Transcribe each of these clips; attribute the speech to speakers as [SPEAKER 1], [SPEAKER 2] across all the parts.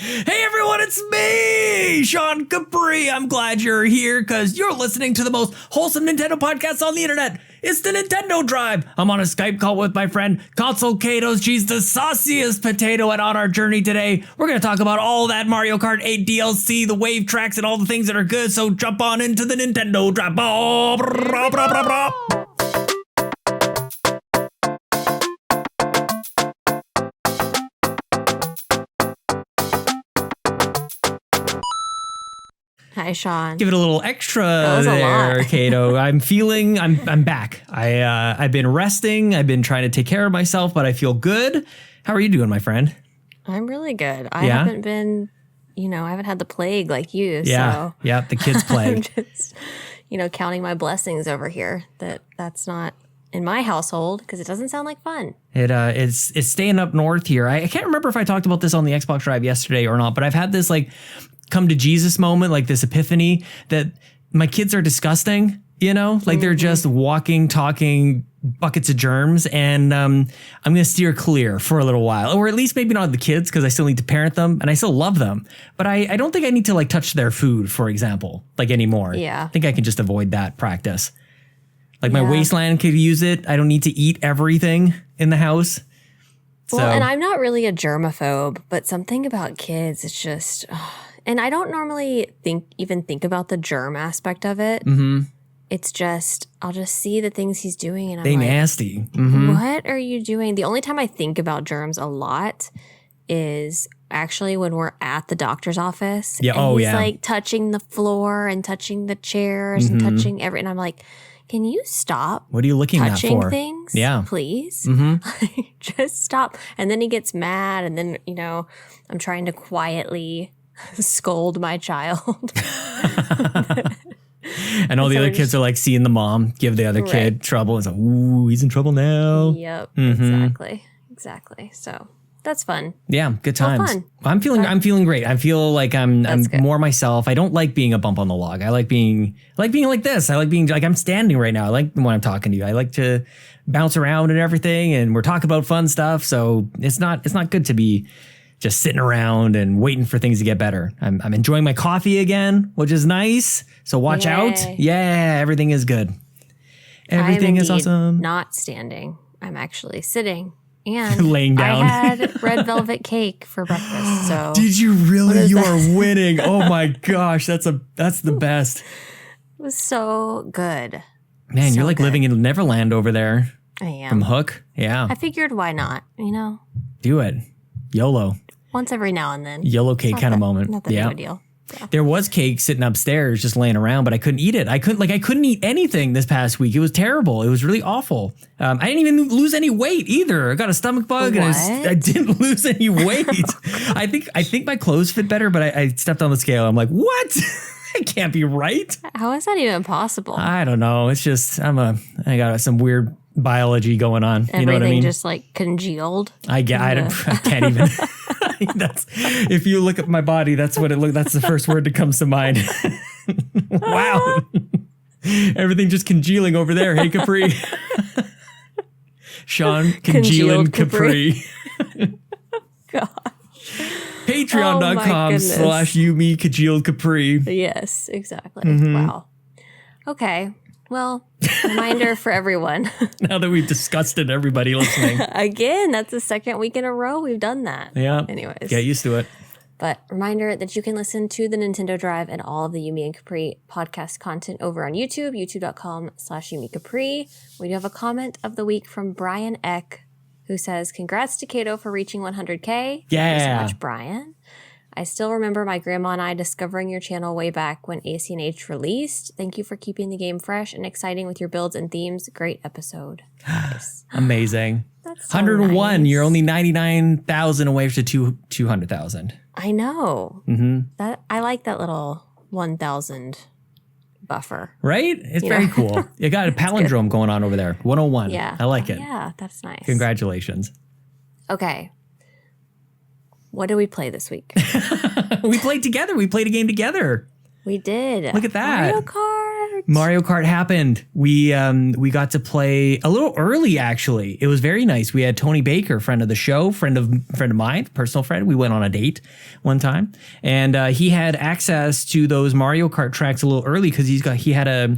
[SPEAKER 1] Hey everyone, it's me, Sean Capri. I'm glad you're here because you're listening to the most wholesome Nintendo podcast on the internet. It's the Nintendo Drive. I'm on a Skype call with my friend Console Caito. She's the sauciest potato, and on our journey today, we're going to talk about all that Mario Kart 8 DLC, the wave tracks, and all the things that are good. So jump on into the Nintendo Drive.
[SPEAKER 2] Hi, Sean.
[SPEAKER 1] Give it a little extra there, Caito. I'm back. I've been resting. I've been trying to take care of myself, but I feel good. How are you doing, my friend?
[SPEAKER 2] I'm really good. I haven't been, I haven't had the plague like you.
[SPEAKER 1] Yeah.
[SPEAKER 2] So
[SPEAKER 1] Yeah. The kids' plague.
[SPEAKER 2] I'm just, counting my blessings over here that's not in my household because it doesn't sound like fun.
[SPEAKER 1] It's staying up north here. I can't remember if I talked about this on the Xbox Drive yesterday or not, but I've had this come to Jesus moment, like this epiphany that my kids are disgusting, they're just walking, talking buckets of germs, and I'm going to steer clear for a little while, or at least maybe not the kids because I still need to parent them and I still love them, but I don't think I need to touch their food, for example, anymore.
[SPEAKER 2] Yeah.
[SPEAKER 1] I think I can just avoid that practice. My waistline could use it. I don't need to eat everything in the house.
[SPEAKER 2] Well, and I'm not really a germaphobe, but something about kids, it's just... And I don't normally think about the germ aspect of it. Mm-hmm. It's just, I'll just see the things he's doing and I'm like,
[SPEAKER 1] nasty. Mm-hmm.
[SPEAKER 2] What are you doing? The only time I think about germs a lot is actually when we're at the doctor's office.
[SPEAKER 1] Yeah.
[SPEAKER 2] And he's touching the floor and touching the chairs and touching and I'm like, can you stop?
[SPEAKER 1] What are you looking at for?
[SPEAKER 2] Touching things?
[SPEAKER 1] Yeah.
[SPEAKER 2] Please?
[SPEAKER 1] Mm-hmm.
[SPEAKER 2] Just stop. And then he gets mad and then, I'm trying to quietly scold my child.
[SPEAKER 1] And all the other kids are seeing the mom give the other kid trouble. It's ooh, he's in trouble now.
[SPEAKER 2] Yep, exactly. So that's fun.
[SPEAKER 1] Yeah, good times.
[SPEAKER 2] Well, fun.
[SPEAKER 1] I'm feeling great. I feel like I'm more myself. I don't like being a bump on the log. I like being like this. I like being I'm standing right now. I like when I'm talking to you. I like to bounce around and everything, and we're talking about fun stuff. So it's not good to be just sitting around and waiting for things to get better. I'm enjoying my coffee again, which is nice. So watch out. Yeah, everything is good. Everything is awesome.
[SPEAKER 2] Not standing. I'm actually sitting and
[SPEAKER 1] laying down.
[SPEAKER 2] I had red velvet cake for breakfast. So
[SPEAKER 1] did you really? You are winning. Oh my gosh, that's the best.
[SPEAKER 2] It was so good.
[SPEAKER 1] Man, you're living in Neverland over there.
[SPEAKER 2] I am.
[SPEAKER 1] From Hook. Yeah.
[SPEAKER 2] I figured why not,
[SPEAKER 1] Do it. YOLO.
[SPEAKER 2] Once every now and then.
[SPEAKER 1] Yellow cake kind of moment.
[SPEAKER 2] Not that big of a deal. Yeah.
[SPEAKER 1] There was cake sitting upstairs just laying around, but I couldn't eat it. I couldn't eat anything this past week. It was terrible. It was really awful. I didn't even lose any weight either. I got a stomach bug and I didn't lose any weight. I think my clothes fit better, but I stepped on the scale. I'm like, what? It can't be right.
[SPEAKER 2] How is that even possible?
[SPEAKER 1] I don't know. It's just I got some weird biology going on.
[SPEAKER 2] Everything,
[SPEAKER 1] you know what I mean?
[SPEAKER 2] Just congealed.
[SPEAKER 1] I can't even. If you look at my body, that's what it looks. That's the first word that comes to mind. Wow. Everything just congealing over there. Hey, Capri. Sean congealing Capri.
[SPEAKER 2] God.
[SPEAKER 1] Patreon.com/you congealed Capri.
[SPEAKER 2] Yes, exactly. Mm-hmm. Wow. Okay. Well, reminder for everyone.
[SPEAKER 1] Now that we've discussed it, everybody listening.
[SPEAKER 2] Again, that's the second week in a row we've done that.
[SPEAKER 1] Yeah.
[SPEAKER 2] Anyways.
[SPEAKER 1] Get used to it.
[SPEAKER 2] But reminder that you can listen to the Nintendo Drive and all of the Yumi and Capri podcast content over on YouTube, youtube.com/Yumi Capri. We do have a comment of the week from Brian Eck, who says, congrats to Caito for reaching 100K.
[SPEAKER 1] Yeah.
[SPEAKER 2] Thank you so much, Brian. I still remember my grandma and I discovering your channel way back when ACNH released. Thank you for keeping the game fresh and exciting with your builds and themes. Great episode. Nice.
[SPEAKER 1] Amazing.
[SPEAKER 2] That's so
[SPEAKER 1] 101.
[SPEAKER 2] Nice.
[SPEAKER 1] You're only 99,000 away to 200,000.
[SPEAKER 2] I know.
[SPEAKER 1] Mm-hmm.
[SPEAKER 2] I like that little 1,000 buffer.
[SPEAKER 1] Right? It's very cool. You got a palindrome going on over there. 101.
[SPEAKER 2] Yeah.
[SPEAKER 1] I like it.
[SPEAKER 2] Yeah, that's nice.
[SPEAKER 1] Congratulations.
[SPEAKER 2] Okay. What did we play this week?
[SPEAKER 1] We played together. We played a game together.
[SPEAKER 2] We did.
[SPEAKER 1] Look at that.
[SPEAKER 2] Mario Kart.
[SPEAKER 1] Mario Kart happened. We got to play a little early, actually. It was very nice. We had Tony Baker, friend of the show, friend of mine, personal friend. We went on a date one time, and he had access to those Mario Kart tracks a little early because he had a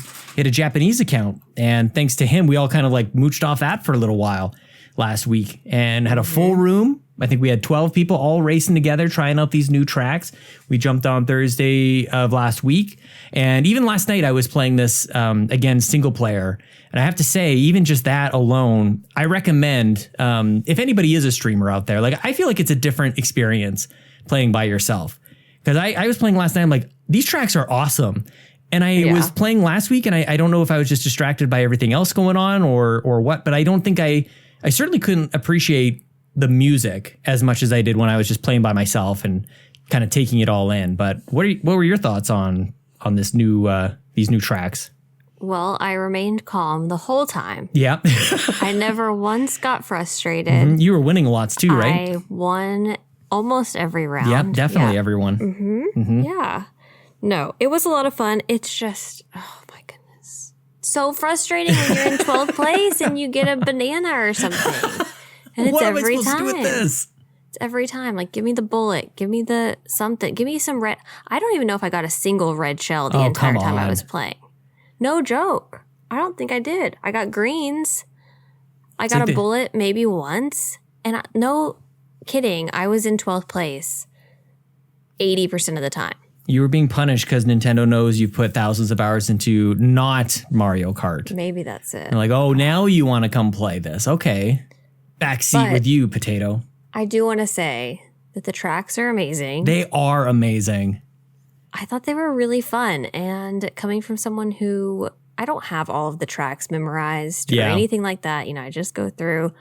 [SPEAKER 1] Japanese account, and thanks to him, we all kind of like mooched off that for a little while last week and had a full room. I think we had 12 people all racing together, trying out these new tracks. We jumped on Thursday of last week. And even last night, I was playing this, again, single player. And I have to say, even just that alone, I recommend, if anybody is a streamer out there, like I feel like it's a different experience playing by yourself. Because I was playing last night, I'm like, these tracks are awesome. And I was playing last week, and I don't know if I was just distracted by everything else going on or what, but I don't think I certainly couldn't appreciate the music as much as I did when I was just playing by myself and kind of taking it all in. But what were your thoughts on this new these new tracks?
[SPEAKER 2] Well, I remained calm the whole time.
[SPEAKER 1] Yeah.
[SPEAKER 2] I never once got frustrated.
[SPEAKER 1] Mm-hmm. You were winning lots too, right?
[SPEAKER 2] I won almost every round.
[SPEAKER 1] Yep, definitely everyone.
[SPEAKER 2] Mm-hmm.
[SPEAKER 1] Mm-hmm.
[SPEAKER 2] Yeah. No, it was a lot of fun. It's just, oh my goodness. So frustrating when you're in 12th place and you get a banana or something. And it's
[SPEAKER 1] what
[SPEAKER 2] every
[SPEAKER 1] am I supposed
[SPEAKER 2] time.
[SPEAKER 1] to do with this?
[SPEAKER 2] It's every time. Like, give me the bullet. Give me the something. Give me some red. I don't even know if I got a single red shell the entire time I was playing. No joke. I don't think I did. I got greens. I got a bullet maybe once. And no kidding, I was in 12th place 80% of the time.
[SPEAKER 1] You were being punished because Nintendo knows you've put thousands of hours into not Mario Kart.
[SPEAKER 2] Maybe that's it.
[SPEAKER 1] They're like, oh, now you want to come play this. Okay. Backseat with you, Potato.
[SPEAKER 2] I do want to say that the tracks are amazing.
[SPEAKER 1] They are amazing.
[SPEAKER 2] I thought they were really fun. And coming from someone who, I don't have all of the tracks memorized or anything like that. You know, I just go through.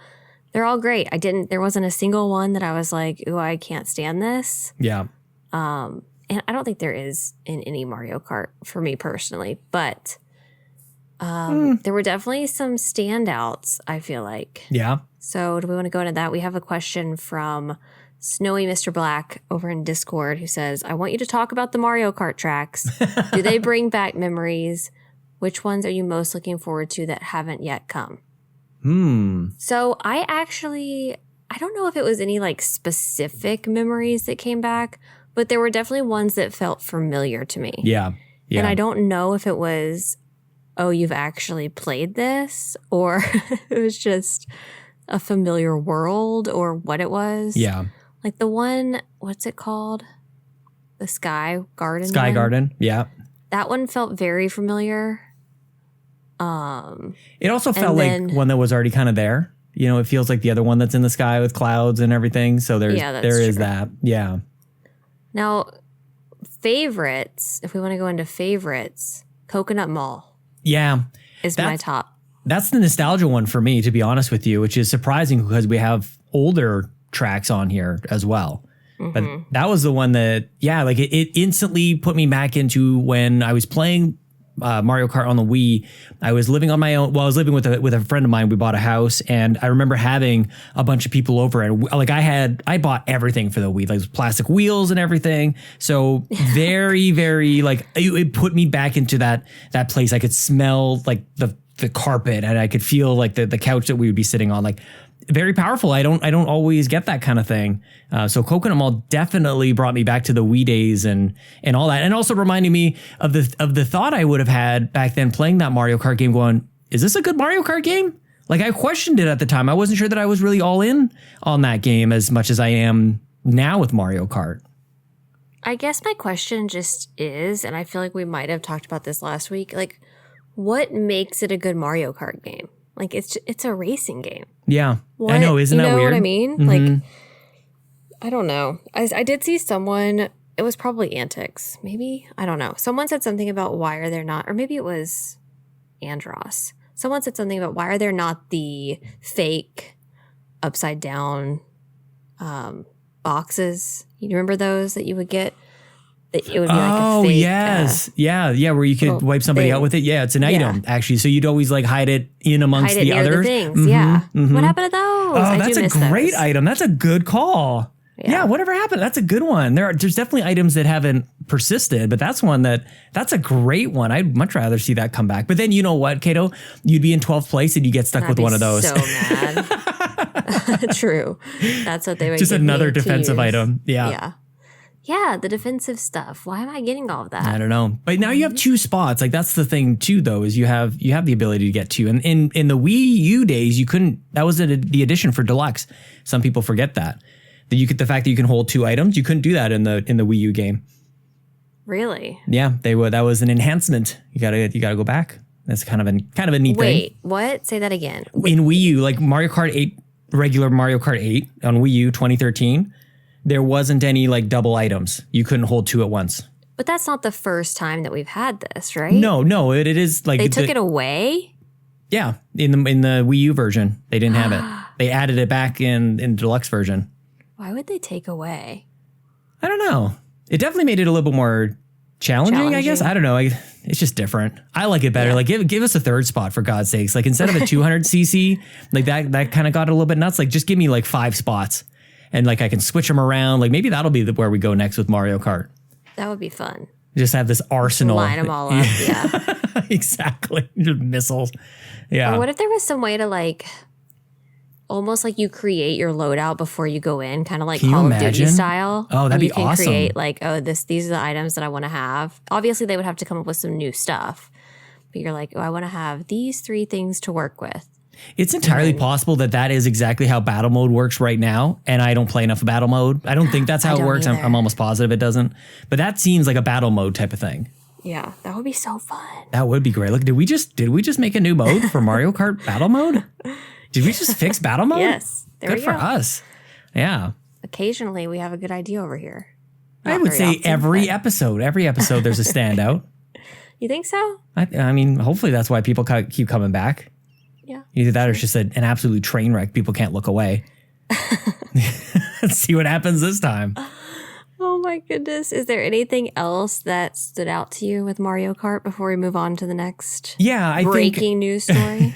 [SPEAKER 2] They're all great. There wasn't a single one that I was like, ooh, I can't stand this.
[SPEAKER 1] Yeah.
[SPEAKER 2] And I don't think there is in any Mario Kart for me personally. But there were definitely some standouts, I feel like.
[SPEAKER 1] Yeah.
[SPEAKER 2] So do we want to go into that? We have a question from Snowy Mr. Black over in Discord who says, I want you to talk about the Mario Kart tracks. Do they bring back memories? Which ones are you most looking forward to that haven't yet come? So I don't know if it was any like specific memories that came back, but there were definitely ones that felt familiar to me.
[SPEAKER 1] Yeah.
[SPEAKER 2] And I don't know if it was, oh, you've actually played this, or it was just a familiar world, or what it was.
[SPEAKER 1] Yeah. Like
[SPEAKER 2] the one, what's it called? The Sky Garden.
[SPEAKER 1] Sky Garden. Yeah.
[SPEAKER 2] That one felt very familiar.
[SPEAKER 1] It also felt like one that was already kind of there. You know, it feels like the other one that's in the sky with clouds and everything. So there is that. Yeah.
[SPEAKER 2] Now, favorites, if we want to go into favorites, Coconut Mall.
[SPEAKER 1] Yeah.
[SPEAKER 2] Is my top.
[SPEAKER 1] That's the nostalgia one for me, to be honest with you, which is surprising because we have older tracks on here as well. Mm-hmm. But that was the one that, like it instantly put me back into when I was playing Mario Kart on the Wii. I was living on my own. Well, I was living with a friend of mine. We bought a house, and I remember having a bunch of people over, and like I bought everything for the Wii, like plastic wheels and everything. So very, very like it put me back into that place. I could smell like the carpet, and I could feel like the couch that we would be sitting on, like very powerful. I don't always get that kind of thing. So Coconut Mall definitely brought me back to the Wii days and all that. And also reminding me of the thought I would have had back then playing that Mario Kart game going, is this a good Mario Kart game? Like I questioned it at the time. I wasn't sure that I was really all in on that game as much as I am now with Mario Kart.
[SPEAKER 2] I guess my question just is, and I feel like we might have talked about this last week, like what makes it a good Mario Kart game? Like it's a racing game. Yeah. I know. Isn't that weird? You know what I mean? Mm-hmm. Like, I don't know. I did see someone, it was probably Antics. Maybe, I don't know. Someone said something about why are there not, or maybe it was Andros. Someone said something about why are there not the fake upside down boxes? You remember those that you would get? It would be like a fake,
[SPEAKER 1] yes. Yeah, where you could wipe somebody out with it. Yeah, it's an item, actually. So you'd always like hide it in amongst the others.
[SPEAKER 2] The things, What happened to those?
[SPEAKER 1] Oh, that's a great item. That's a good call.
[SPEAKER 2] Yeah.
[SPEAKER 1] Whatever happened? That's a good one. There's definitely items that haven't persisted, but that's a great one. I'd much rather see that come back. But then you know what, Caito? You'd be in 12th place and you get stuck with one of those.
[SPEAKER 2] So mad. True. That's what they would
[SPEAKER 1] just another defensive item.
[SPEAKER 2] Yeah. Yeah, the defensive stuff. Why am I getting all of that?
[SPEAKER 1] I don't know. But now you have 2 spots. Like that's the thing too, though, is you have the ability to get 2. And in the Wii U days, you couldn't. That was the addition for Deluxe. Some people forget that. The fact that you can hold 2 items, you couldn't do that in the Wii U game.
[SPEAKER 2] Really?
[SPEAKER 1] Yeah, that was an enhancement. You gotta go back. That's kind of a neat thing.
[SPEAKER 2] Wait, what? Say that again.
[SPEAKER 1] In Wii U, like Mario Kart 8, regular Mario Kart 8 on Wii U 2013, there wasn't any like double items. You couldn't hold 2 at once.
[SPEAKER 2] But that's not the first time that we've had this, right?
[SPEAKER 1] No, it is like
[SPEAKER 2] they took it away.
[SPEAKER 1] Yeah, in the Wii U version, they didn't have it. They added it back in Deluxe version.
[SPEAKER 2] Why would they take away?
[SPEAKER 1] I don't know. It definitely made it a little bit more challenging, I guess. I don't know. It's just different. I like it better. Yeah. Like give us a 3rd spot for God's sakes. Like instead of a 200cc, like that kind of got a little bit nuts. Like just give me like 5 spots and like I can switch them around. Like maybe that'll be where we go next with Mario Kart.
[SPEAKER 2] That would be fun.
[SPEAKER 1] Just have this arsenal.
[SPEAKER 2] Line them all up. Yeah.
[SPEAKER 1] Exactly. Just missiles. Yeah.
[SPEAKER 2] Or what if there was some way to like almost like you create your loadout before you go in, kind of like Call of Duty style.
[SPEAKER 1] Oh, that'd be awesome. You can
[SPEAKER 2] create like, these are the items that I want to have. Obviously, they would have to come up with some new stuff. But you're like, I want to have these 3 things to work with.
[SPEAKER 1] It's entirely possible that is exactly how battle mode works right now. And I don't play enough battle mode. I don't think that's how it works. I'm almost positive it doesn't. But that seems like a battle mode type of thing.
[SPEAKER 2] Yeah, that would be so fun.
[SPEAKER 1] That would be great. Look, did we just make a new mode for Mario Kart battle mode? Did we just fix battle mode?
[SPEAKER 2] Yes.
[SPEAKER 1] Good for us. Yeah.
[SPEAKER 2] Occasionally we have a good idea over here.
[SPEAKER 1] I would say every episode there's a standout.
[SPEAKER 2] You think so?
[SPEAKER 1] I mean, hopefully that's why people keep coming back.
[SPEAKER 2] Yeah.
[SPEAKER 1] Either that or it's just an absolute train wreck. People can't look away. Let's see what happens this time.
[SPEAKER 2] Oh my goodness. Is there anything else that stood out to you with Mario Kart before we move on to the next breaking news story?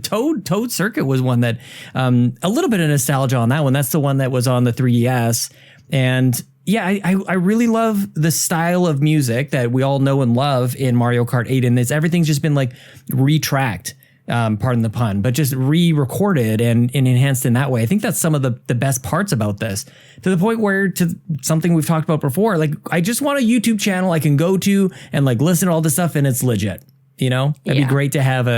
[SPEAKER 1] Toad Circuit was one that, a little bit of nostalgia on that one. That's the one that was on the 3DS. And yeah, I really love the style of music that we all know and love in Mario Kart 8. And everything's just been like retracked. Pardon the pun, but just re-recorded and enhanced in that way. I think that's some of the best parts about this, to the point where, to something we've talked about before, like I just want a YouTube channel I can go to and like listen to all this stuff and it's legit, you know? That'd be great to have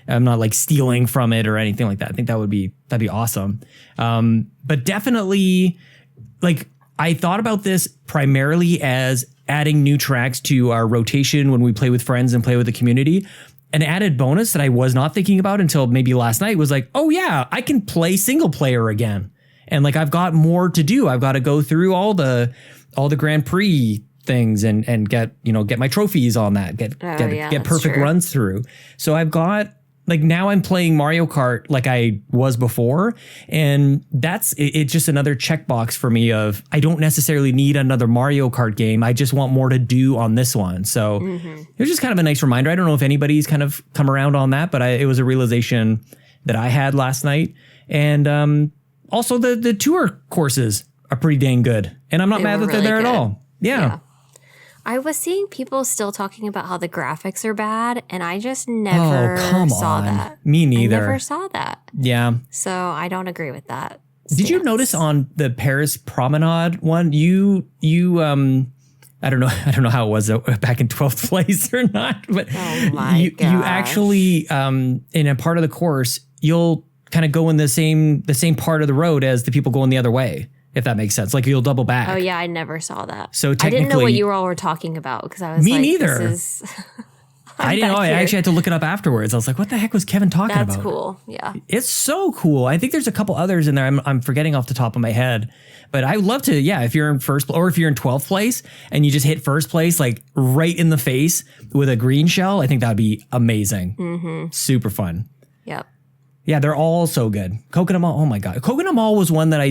[SPEAKER 1] I'm not like stealing from it or anything like that. I think that'd be awesome. But definitely like I thought about this primarily as adding new tracks to our rotation when we play with friends and play with the community. An added bonus that I was not thinking about until maybe last night was like, oh yeah, I can play single player again. And like, I've got more to do. I've got to go through all the Grand Prix things and get my trophies on that, get perfect runs through. So I've got like, now I'm playing Mario Kart like I was before. And it's just another checkbox for me of, I don't necessarily need another Mario Kart game. I just want more to do on this one. So it was just kind of a nice reminder. I don't know if anybody's kind of come around on that, but it was a realization that I had last night. And also the tour courses are pretty dang good. And I'm not mad that they're there at all. Yeah.
[SPEAKER 2] I was seeing people still talking about how the graphics are bad, and I just never saw that.
[SPEAKER 1] Me neither.
[SPEAKER 2] I never saw that.
[SPEAKER 1] Yeah.
[SPEAKER 2] So I don't agree with that.
[SPEAKER 1] Did you notice on the Paris Promenade one, you I don't know how it was back in 12th place or not, but you actually in a part of the course, you'll kind of go in the same part of the road as the people going the other way. If that makes sense. Like you'll double back.
[SPEAKER 2] Oh yeah, I never saw that.
[SPEAKER 1] So
[SPEAKER 2] I didn't know what you all were talking about because I was
[SPEAKER 1] me neither. I didn't know. I actually had to look it up afterwards. I was like, what the heck was Kevin talking about?
[SPEAKER 2] That's cool. Yeah.
[SPEAKER 1] It's so cool. I think there's a couple others in there. I'm forgetting off the top of my head. But I would love to, if you're in first or if you're in 12th place and you just hit first place, like right in the face with a green shell, I think that would be amazing. Mm-hmm. Super fun.
[SPEAKER 2] Yep.
[SPEAKER 1] Yeah, they're all so good. Coconut Mall. Oh my God. Coconut Mall was one that I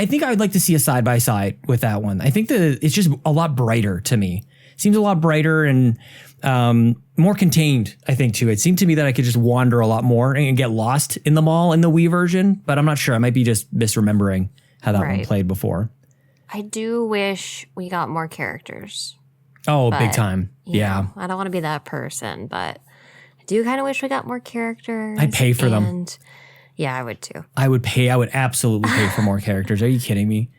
[SPEAKER 1] think I would like to see a side-by-side with that one. I think it's just a lot brighter to me. Seems a lot brighter and more contained, I think, too. It seemed to me that I could just wander a lot more and get lost in the mall in the Wii version, but I'm not sure. I might be just misremembering how that one played before.
[SPEAKER 2] I do wish we got more characters.
[SPEAKER 1] Oh, big time. Yeah.
[SPEAKER 2] I don't want to be that person, but I do kind of wish we got more characters.
[SPEAKER 1] I'd pay for them.
[SPEAKER 2] Yeah, I would too.
[SPEAKER 1] I would absolutely pay for more characters. Are you kidding me?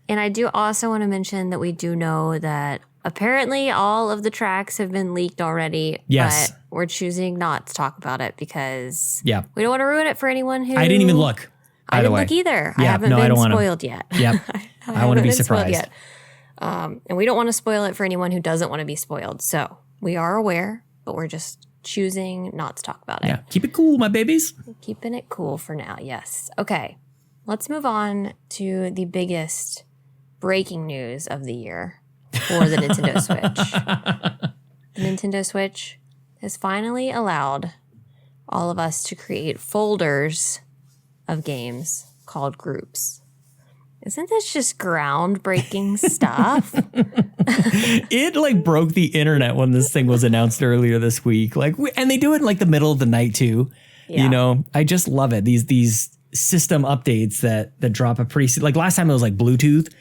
[SPEAKER 2] And I do also want to mention that we do know that apparently all of the tracks have been leaked already.
[SPEAKER 1] Yes.
[SPEAKER 2] But we're choosing not to talk about it because
[SPEAKER 1] we
[SPEAKER 2] don't want to ruin it for anyone who...
[SPEAKER 1] I didn't even look.
[SPEAKER 2] I didn't look either. I haven't been spoiled yet.
[SPEAKER 1] Yep. I want to be surprised.
[SPEAKER 2] And we don't want to spoil it for anyone who doesn't want to be spoiled. So we are aware, but we're just choosing not to talk about it.
[SPEAKER 1] Yeah. Keep it cool, my babies.
[SPEAKER 2] Keeping it cool for now. Yes. Okay. Let's move on to the biggest breaking news of the year for the Nintendo Switch. The Nintendo Switch has finally allowed all of us to create folders of games called groups. Isn't this just groundbreaking stuff?
[SPEAKER 1] It broke the internet when this thing was announced earlier this week. And they do it in the middle of the night too. Yeah. You know, I just love it. These system updates that drop a pretty last time it was Bluetooth.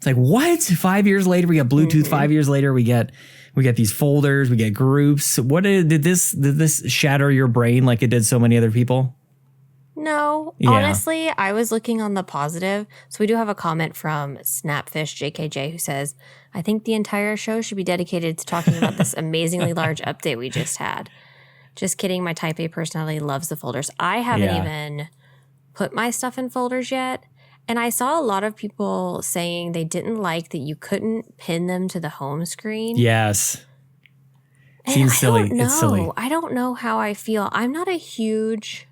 [SPEAKER 1] It's what? 5 years later we got Bluetooth. 5 years later we get these folders. We get groups. Did this shatter your brain like it did so many other people?
[SPEAKER 2] No, honestly, I was looking on the positive. So we do have a comment from Snapfish JKJ who says, I think the entire show should be dedicated to talking about this amazingly large update we just had. Just kidding. My type A personality loves the folders. I haven't even put my stuff in folders yet. And I saw a lot of people saying they didn't like that you couldn't pin them to the home screen.
[SPEAKER 1] Yes. Seems silly. It's silly.
[SPEAKER 2] I don't know how I feel. I'm not a huge...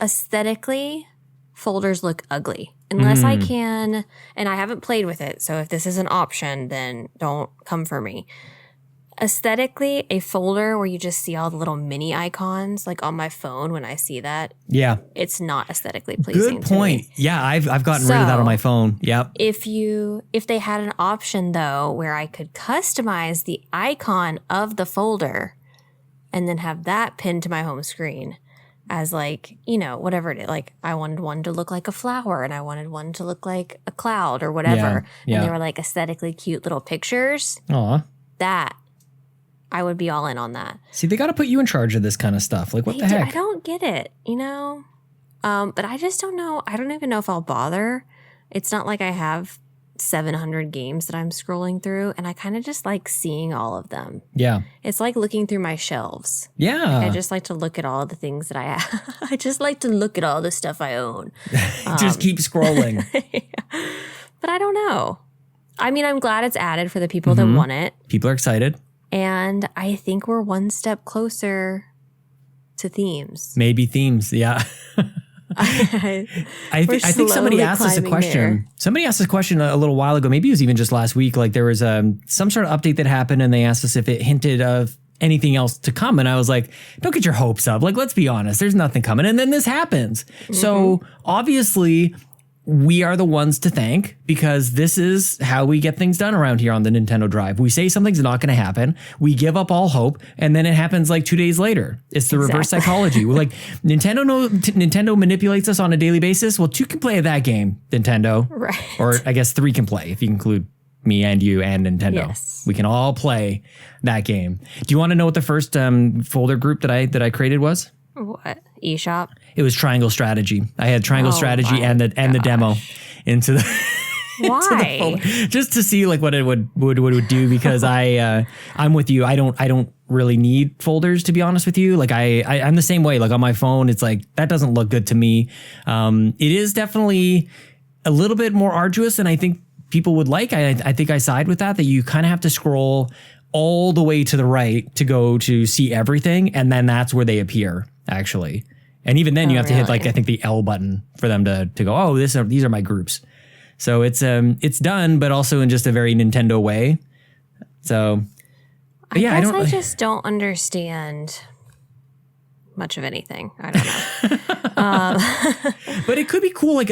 [SPEAKER 2] Aesthetically, folders look ugly unless I can, and I haven't played with it. So if this is an option, then don't come for me. Aesthetically, a folder where you just see all the little mini icons, on my phone when I see that. Yeah. It's not aesthetically pleasing.
[SPEAKER 1] Good point. Yeah, I've gotten rid of that on my phone. Yep.
[SPEAKER 2] If they had an option though, where I could customize the icon of the folder and then have that pinned to my home screen. As whatever it is. I wanted one to look like a flower and I wanted one to look like a cloud or whatever. Yeah. And they were aesthetically cute little pictures.
[SPEAKER 1] Aw.
[SPEAKER 2] That, I would be all in on that.
[SPEAKER 1] See, they got to put you in charge of this kind of stuff. What the heck?
[SPEAKER 2] I don't get it, But I just don't know. I don't even know if I'll bother. It's not like I have 700 games that I'm scrolling through, and I kind of just like seeing all of them.
[SPEAKER 1] Yeah.
[SPEAKER 2] It's like looking through my shelves.
[SPEAKER 1] Yeah.
[SPEAKER 2] I just like to look at all the things that I have. I just like to look at all the stuff I own.
[SPEAKER 1] Just keep scrolling.
[SPEAKER 2] Yeah. But I don't know. I mean, I'm glad it's added for the people that want it.
[SPEAKER 1] People are excited.
[SPEAKER 2] And I think we're one step closer to themes.
[SPEAKER 1] Maybe themes, yeah. I think somebody asked us a question. There. Somebody asked us a question a little while ago. Maybe it was even just last week. There was some sort of update that happened, and they asked us if it hinted of anything else to come. And I was like, don't get your hopes up. Let's be honest. There's nothing coming. And then this happens. Mm-hmm. So obviously, we are the ones to thank, because this is how we get things done around here on the Nintendo Drive. We say something's not going to happen. We give up all hope, and then it happens 2 days later. It's the reverse psychology. We're Nintendo manipulates us on a daily basis. Well, 2 can play that game, Nintendo.
[SPEAKER 2] Right.
[SPEAKER 1] Or I guess 3 can play if you include me and you and Nintendo.
[SPEAKER 2] Yes.
[SPEAKER 1] We can all play that game. Do you want to know what the first folder group that I created was?
[SPEAKER 2] What? eShop?
[SPEAKER 1] It was Triangle Strategy. I had Triangle Strategy and the demo into the
[SPEAKER 2] why?
[SPEAKER 1] Into the folder, just to see what it would do, because I'm with you. I don't really need folders, to be honest with you. I'm the same way. On my phone, it's that doesn't look good to me. It is definitely a little bit more arduous than I think people would like. I think I side with that you kind of have to scroll all the way to the right to go to see everything, and then that's where they appear, actually. And even then you have to hit I think the L button for them to go, oh, these are my groups. So it's done, but also in just a very Nintendo way. So yeah,
[SPEAKER 2] I just don't understand much of anything. I don't know.
[SPEAKER 1] But it could be cool.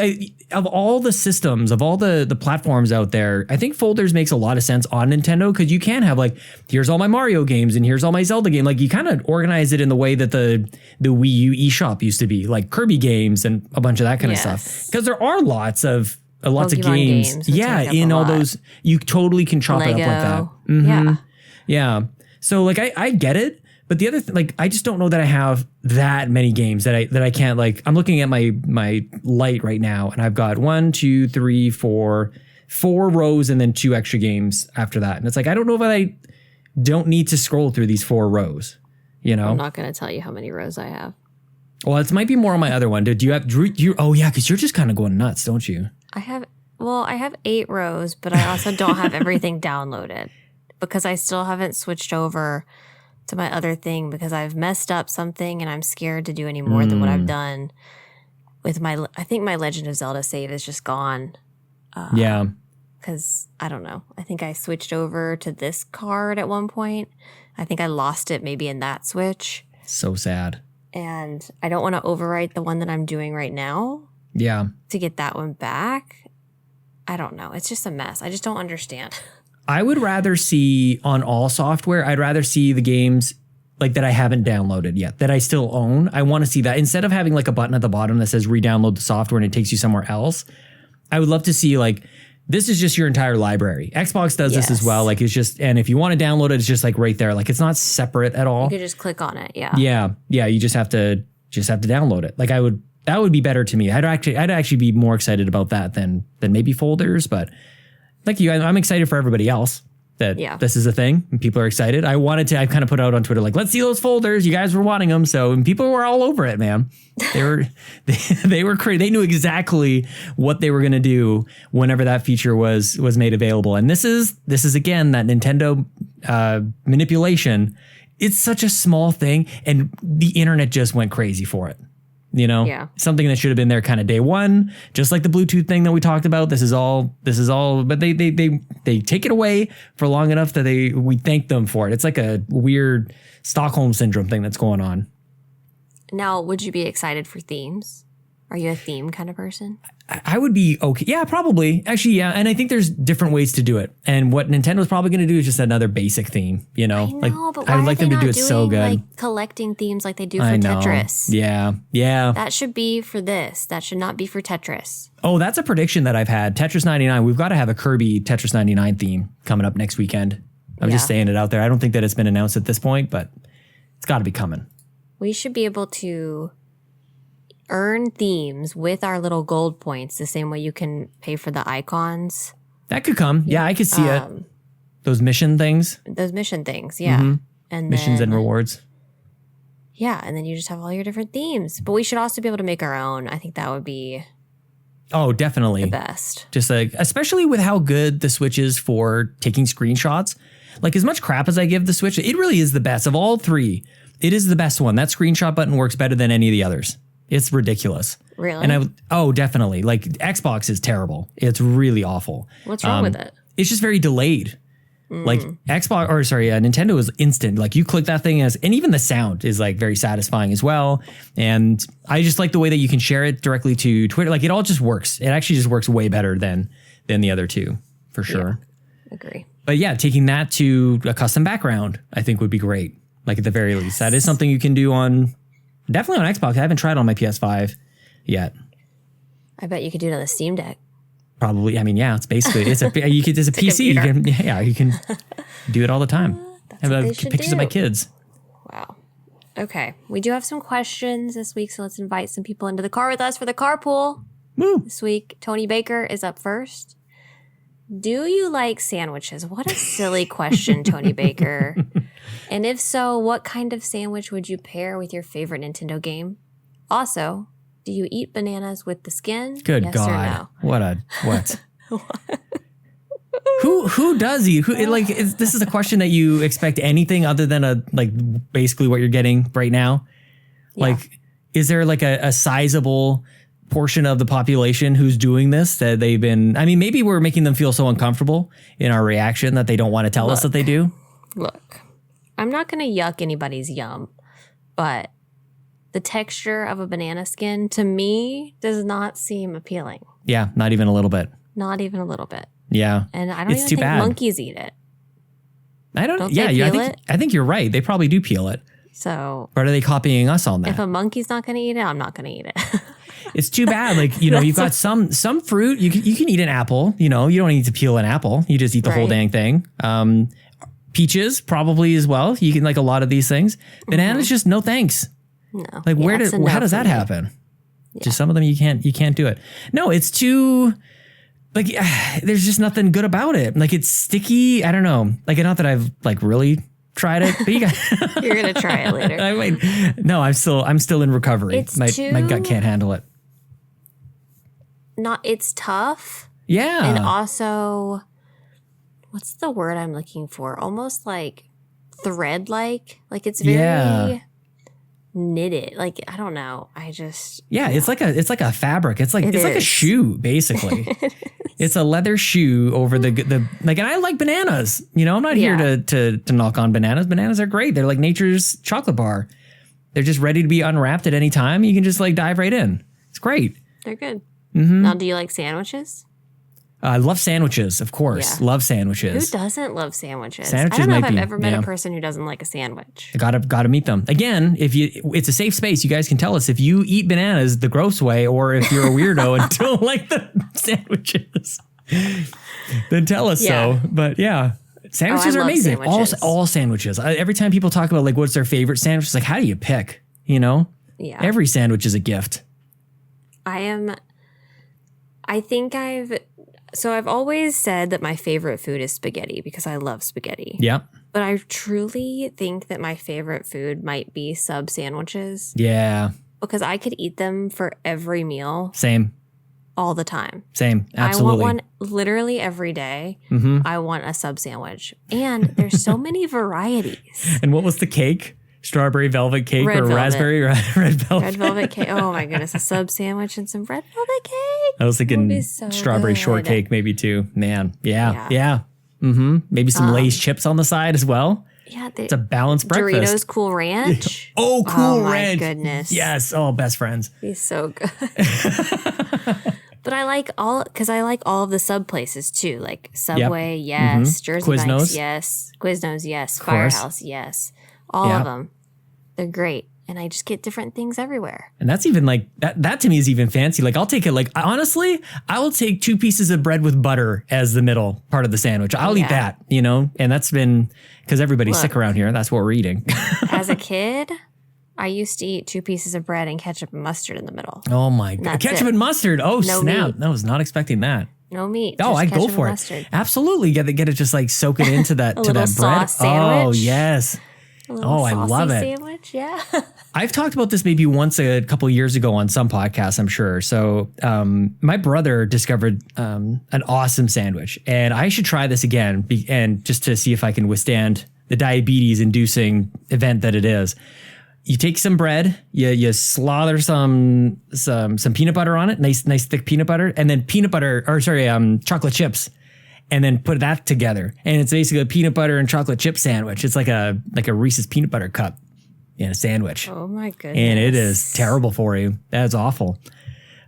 [SPEAKER 1] Of all the systems, of all the platforms out there, I think folders makes a lot of sense on Nintendo, because you can have here's all my Mario games and here's all my Zelda games. You kind of organize it in the way that the Wii U eShop used to be, Kirby games and a bunch of that kind of stuff. Because there are lots of lots of
[SPEAKER 2] Pokemon
[SPEAKER 1] games. Yeah,
[SPEAKER 2] take up
[SPEAKER 1] in
[SPEAKER 2] a
[SPEAKER 1] all
[SPEAKER 2] lot.
[SPEAKER 1] those, you totally can chop it up like that.
[SPEAKER 2] Lego.
[SPEAKER 1] Mhm.
[SPEAKER 2] Yeah.
[SPEAKER 1] Yeah. So like I get it, but the other like I just don't know that I have that many games that I can't like. I'm looking at my light right now, and I've got 1, 2, 3, 4 rows, and then 2 extra games after that. And it's like I don't know if I don't need to scroll through these 4 rows. You know,
[SPEAKER 2] I'm not going to tell you how many rows I have.
[SPEAKER 1] Well, it might be more on my other one. Do you have? Oh yeah, because you're just kind of going nuts, don't you?
[SPEAKER 2] I have 8 rows, but I also don't have everything downloaded because I still haven't switched over to my other thing because I've messed up something and I'm scared to do any more than what I've done with my. I think my Legend of Zelda save is just gone.
[SPEAKER 1] Yeah.
[SPEAKER 2] Because I don't know. I think I switched over to this card at one point. I think I lost it maybe in that switch.
[SPEAKER 1] So sad.
[SPEAKER 2] And I don't want to overwrite the one that I'm doing right now.
[SPEAKER 1] Yeah.
[SPEAKER 2] To get that one back. I don't know. It's just a mess. I just don't understand.
[SPEAKER 1] I would rather see on all software, I'd rather see the games like that I haven't downloaded yet, that I still own. I want to see that instead of having like a button at the bottom that says re-download the software and it takes you somewhere else. I would love to see like, this is just your entire library. Xbox does this as well. Like it's just, and if you want to download it, it's just like right there. Like it's not separate at all.
[SPEAKER 2] You could just click on it. Yeah.
[SPEAKER 1] Yeah. You just have to download it. Like that would be better to me. I'd actually be more excited about that than maybe folders, but like you, I'm excited for everybody else that this is a thing and people are excited. I kind of put out on Twitter, like, let's see those folders. You guys were wanting them. So, and people were all over it, man. They were crazy. They knew exactly what they were going to do whenever that feature was made available. And this is again, that Nintendo manipulation. It's such a small thing and the internet just went crazy for it. You know, something that should have been there kind of day one, just like the Bluetooth thing that we talked about. This is all, but they take it away for long enough that we thank them for it. It's like a weird Stockholm syndrome thing that's going on.
[SPEAKER 2] Now, would you be excited for themes? Are you a theme kind of person?
[SPEAKER 1] I would be okay. Yeah, probably. Actually, yeah. And I think there's different ways to do it. And what Nintendo's probably going to do is just another basic theme, you know?
[SPEAKER 2] I know, but why
[SPEAKER 1] I'd like them to do it so good.
[SPEAKER 2] Like collecting themes like they do for Tetris.
[SPEAKER 1] Yeah.
[SPEAKER 2] That should be for this. That should not be for Tetris.
[SPEAKER 1] Oh, that's a prediction that I've had. Tetris 99. We've got to have a Kirby Tetris 99 theme coming up next weekend. I'm just saying it out there. I don't think that it's been announced at this point, but it's got to be coming.
[SPEAKER 2] We should be able to earn themes with our little gold points the same way you can pay for the icons.
[SPEAKER 1] That could come. Yeah, I could see it. Those mission things.
[SPEAKER 2] Yeah.
[SPEAKER 1] Mm-hmm. And missions and rewards.
[SPEAKER 2] Yeah, and then you just have all your different themes. But we should also be able to make our own. I think that would be
[SPEAKER 1] definitely
[SPEAKER 2] the best.
[SPEAKER 1] Just like, especially with how good the Switch is for taking screenshots. Like as much crap as I give the Switch, it really is the best of all 3. It is the best one. That screenshot button works better than any of the others. It's ridiculous.
[SPEAKER 2] Really?
[SPEAKER 1] And definitely. Like Xbox is terrible. It's really awful.
[SPEAKER 2] What's wrong with it?
[SPEAKER 1] It's just very delayed. Like Nintendo is instant. Like you click that thing and even the sound is like very satisfying as well. And I just like the way that you can share it directly to Twitter. Like it all just works. It actually just works way better than the other 2 for sure.
[SPEAKER 2] Yeah, agree.
[SPEAKER 1] But yeah, taking that to a custom background, I think would be great. Like at the very least, that is something you can do definitely on Xbox. I haven't tried it on my PS5 yet.
[SPEAKER 2] I bet you could do it on the Steam Deck.
[SPEAKER 1] Probably. I mean, yeah, it's basically it's a PC. You can do it all the time. I have pictures of my kids.
[SPEAKER 2] Wow. Okay, we do have some questions this week, so let's invite some people into the car with us for the carpool.
[SPEAKER 1] Woo.
[SPEAKER 2] This week, Tony Baker is up first. Do you like sandwiches? What a silly question, Tony Baker. And if so, what kind of sandwich would you pair with your favorite Nintendo game? Also, do you eat bananas with the skin?
[SPEAKER 1] Good
[SPEAKER 2] yes
[SPEAKER 1] God.
[SPEAKER 2] Or no?
[SPEAKER 1] What? Who does eat? This is a question that you expect anything other than basically what you're getting right now? Yeah. Like, is there like a sizable portion of the population who's doing this that they've been, I mean, maybe we're making them feel so uncomfortable in our reaction that they don't want to tell us that they do.
[SPEAKER 2] Look, I'm not going to yuck anybody's yum, but the texture of a banana skin to me does not seem appealing.
[SPEAKER 1] Yeah, not even a little bit.
[SPEAKER 2] Not even a little bit.
[SPEAKER 1] Yeah.
[SPEAKER 2] And I don't even think monkeys eat it.
[SPEAKER 1] I think you're right. They probably do peel it.
[SPEAKER 2] So,
[SPEAKER 1] or are they copying us on that?
[SPEAKER 2] If a monkey's not going to eat it, I'm not going to eat it.
[SPEAKER 1] It's too bad. Like, you've got some fruit. You can eat an apple. You don't need to peel an apple. You just eat the whole dang thing. Peaches probably as well. You can like a lot of these things. Bananas, just no thanks.
[SPEAKER 2] No.
[SPEAKER 1] Like how does that happen? Yeah. Just some of them you can't do it. No, it's too like there's just nothing good about it. Like it's sticky. I don't know. Like not that I've like really tried it, but
[SPEAKER 2] you're gonna try it later.
[SPEAKER 1] I mean, no, I'm still in recovery.
[SPEAKER 2] It's
[SPEAKER 1] my gut can't handle it.
[SPEAKER 2] It's tough.
[SPEAKER 1] Yeah.
[SPEAKER 2] And also, what's the word I'm looking for? Almost like thread like it's very knitted. Like I don't know. It's like a fabric. It's like a shoe basically. It's a leather shoe over the like, and I like bananas. I'm not here to knock on bananas. Bananas are great. They're like nature's chocolate bar. They're just ready to be unwrapped at any time. You can just like dive right in. It's great. They're good. Mm-hmm. Now, do you like sandwiches?
[SPEAKER 1] I love sandwiches, of course. Yeah. Love sandwiches.
[SPEAKER 2] Who doesn't love sandwiches?
[SPEAKER 1] Sandwiches
[SPEAKER 2] I don't know if I've ever met a person who doesn't like a sandwich.
[SPEAKER 1] Gotta meet them. Again, it's a safe space. You guys can tell us if you eat bananas the gross way or if you're a weirdo and don't like the sandwiches. Then tell us so. But yeah, sandwiches are amazing. Sandwiches. All sandwiches. Every time people talk about like what's their favorite sandwich, it's like, how do you pick? Yeah. Every sandwich is a gift.
[SPEAKER 2] I've always said that my favorite food is spaghetti because I love spaghetti.
[SPEAKER 1] Yeah.
[SPEAKER 2] But I truly think that my favorite food might be sub sandwiches.
[SPEAKER 1] Yeah.
[SPEAKER 2] Because I could eat them for every meal.
[SPEAKER 1] Same.
[SPEAKER 2] All the time.
[SPEAKER 1] Same. Absolutely.
[SPEAKER 2] I want one literally every day.
[SPEAKER 1] Mm-hmm.
[SPEAKER 2] I want a sub sandwich. And there's so many varieties.
[SPEAKER 1] And what was the cake? Strawberry velvet cake or raspberry red velvet?
[SPEAKER 2] Red velvet cake. Oh my goodness. A sub sandwich and some red velvet cake.
[SPEAKER 1] I was thinking strawberry shortcake maybe too. Man. Yeah. Mm-hmm. Maybe some Lay's chips on the side as well. Yeah. It's a balanced breakfast.
[SPEAKER 2] Doritos Cool Ranch.
[SPEAKER 1] Oh, Cool Ranch.
[SPEAKER 2] Oh my goodness.
[SPEAKER 1] Yes. Oh, best friends.
[SPEAKER 2] He's so good. But I like all of the sub places too. Like Subway, yes. Mm-hmm. Jersey Mike's, yes. Quiznos, yes. Firehouse, yes. All of them. They're great. And I just get different things everywhere.
[SPEAKER 1] And that's even like, that to me is even fancy. Like I'll take it like, honestly, I will take 2 pieces of bread with butter as the middle part of the sandwich. I'll eat that, and that's been, because everybody's sick around here. That's what we're eating.
[SPEAKER 2] As a kid, I used to eat 2 pieces of bread and ketchup and mustard in the middle.
[SPEAKER 1] Oh my God. Ketchup and mustard. Oh, no snap. Meat. I was not expecting that.
[SPEAKER 2] No meat.
[SPEAKER 1] Oh, I'd go for it. Absolutely. Get it just like soak it into that to that bread.
[SPEAKER 2] Sandwich.
[SPEAKER 1] Oh, yes. Oh, I love it.
[SPEAKER 2] Sandwich, yeah.
[SPEAKER 1] I've talked about this maybe once a couple years ago on some podcasts, I'm sure. So my brother discovered an awesome sandwich, and I should try this again, and just to see if I can withstand the diabetes-inducing event that it is. You take some bread, you slather some peanut butter on it, nice thick peanut butter, and then chocolate chips. And then put that together. And it's basically a peanut butter and chocolate chip sandwich. It's like a Reese's peanut butter cup in a sandwich.
[SPEAKER 2] Oh my goodness.
[SPEAKER 1] And it is terrible for you. That's awful.